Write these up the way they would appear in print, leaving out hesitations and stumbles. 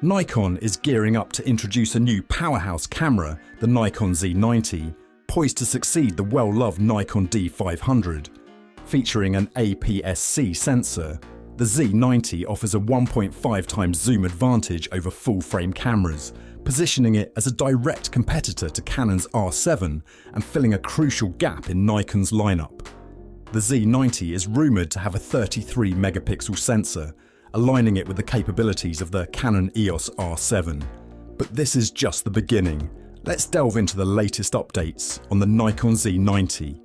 Nikon is gearing up to introduce a new powerhouse camera, the Nikon Z90, poised to succeed the well-loved Nikon D500. Featuring an APS-C sensor, the Z90 offers a 1.5 times zoom advantage over full-frame cameras, positioning it as a direct competitor to Canon's R7 and filling a crucial gap in Nikon's lineup. The Z90 is rumoured to have a 33 megapixel sensor, aligning it with the capabilities of the Canon EOS R7. But this is just the beginning. Let's delve into the latest updates on the Nikon Z90.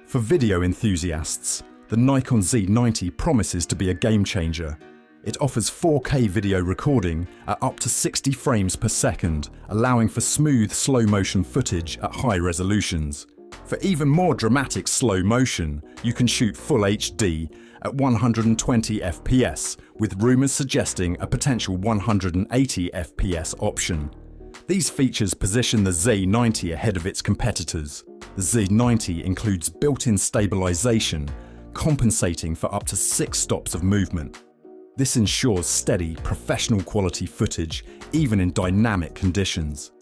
For video enthusiasts, the Nikon Z90 promises to be a game changer. It offers 4K video recording at up to 60 frames per second, allowing for smooth slow-motion footage at high resolutions. For even more dramatic slow motion, you can shoot full HD at 120 FPS, with rumours suggesting a potential 180 FPS option. These features position the Z90 ahead of its competitors. The Z90 includes built-in stabilisation, compensating for up to 6 stops of movement. This ensures steady, professional quality footage, even in dynamic conditions.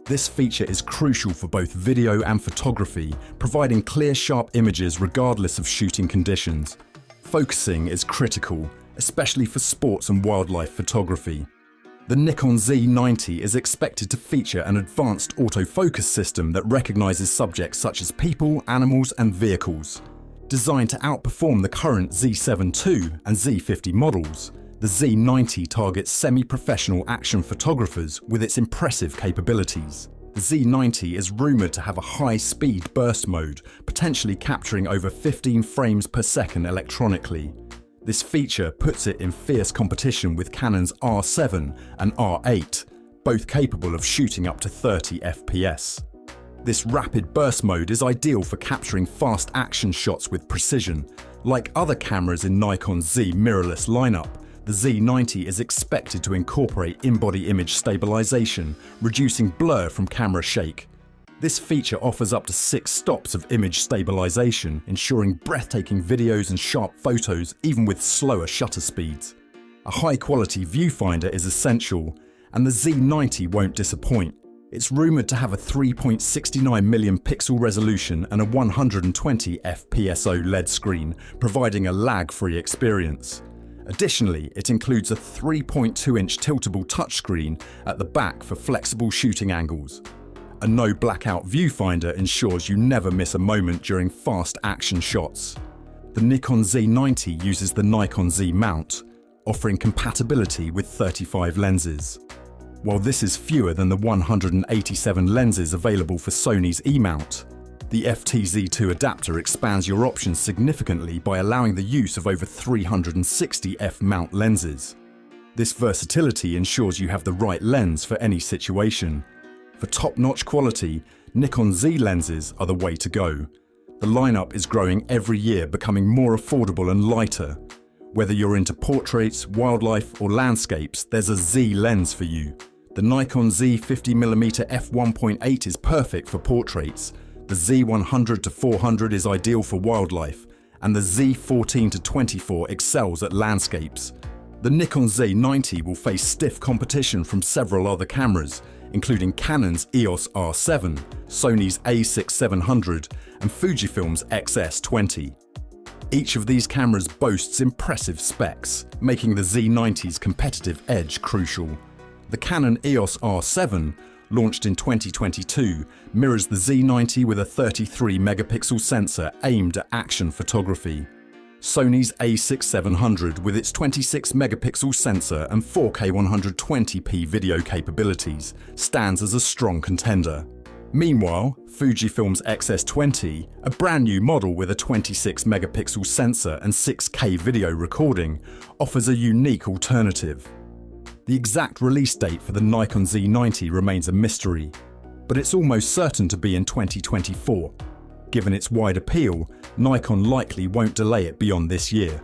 This feature is crucial for both video and photography, providing clear, sharp images regardless of shooting conditions. Focusing is critical, especially for sports and wildlife photography. The Nikon Z90 is expected to feature an advanced autofocus system that recognises subjects such as people, animals, and vehicles. Designed to outperform the current Z7 II and Z50 models, the Z90 targets semi-professional action photographers with its impressive capabilities. The Z90 is rumoured to have a high-speed burst mode, potentially capturing over 15 frames per second electronically. This feature puts it in fierce competition with Canon's R7 and R8, both capable of shooting up to 30 FPS. This rapid burst mode is ideal for capturing fast action shots with precision. Like other cameras in Nikon's Z mirrorless lineup, the Z90 is expected to incorporate in-body image stabilisation, reducing blur from camera shake. This feature offers up to 6 stops of image stabilisation, ensuring breathtaking videos and sharp photos even with slower shutter speeds. A high-quality viewfinder is essential, and the Z90 won't disappoint. It's rumoured to have a 3.69 million pixel resolution and a 120 fps OLED screen, providing a lag-free experience. Additionally, it includes a 3.2-inch tiltable touchscreen at the back for flexible shooting angles. A no blackout viewfinder ensures you never miss a moment during fast action shots. The Nikon Z90 uses the Nikon Z mount, offering compatibility with 35 lenses. While this is fewer than the 187 lenses available for Sony's E-mount, the FTZ2 adapter expands your options significantly by allowing the use of over 360 f-mount lenses. This versatility ensures you have the right lens for any situation. For top-notch quality, Nikon Z lenses are the way to go. The lineup is growing every year, becoming more affordable and lighter. Whether you're into portraits, wildlife, or landscapes, there's a Z lens for you. The Nikon Z 50mm f1.8 is perfect for portraits, the Z100-400 is ideal for wildlife, and the Z14-24 excels at landscapes. The Nikon Z90 will face stiff competition from several other cameras, including Canon's EOS R7, Sony's A6700, and Fujifilm's XS20. Each of these cameras boasts impressive specs, making the Z90's competitive edge crucial. The Canon EOS R7, launched in 2022, mirrors the Z90 with a 33 megapixel sensor aimed at action photography. Sony's A6700, with its 26 megapixel sensor and 4K 120p video capabilities, stands as a strong contender. Meanwhile, Fujifilm's XS20, a brand new model with a 26 megapixel sensor and 6K video recording, offers a unique alternative. The exact release date for the Nikon Z90 remains a mystery, but it's almost certain to be in 2024. Given its wide appeal, Nikon likely won't delay it beyond this year.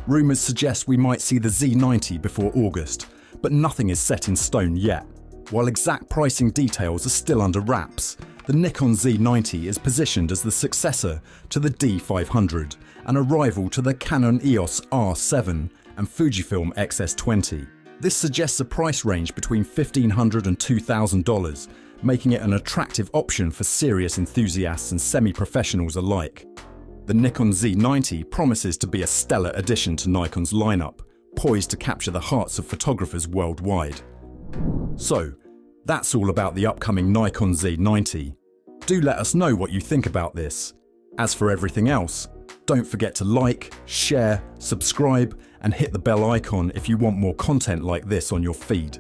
Rumours suggest we might see the Z90 before August, but nothing is set in stone yet. While exact pricing details are still under wraps, The Nikon Z90 is positioned as the successor to the D500 and a rival to the Canon EOS R7 and Fujifilm XS20. This suggests a price range between $1,500 and $2,000, making it an attractive option for serious enthusiasts and semi-professionals alike. The Nikon Z90 promises to be a stellar addition to Nikon's lineup, poised to capture the hearts of photographers worldwide. So, that's all about the upcoming Nikon Z90. Do let us know what you think about this. As for everything else, don't forget to like, share, subscribe, and hit the bell icon if you want more content like this on your feed.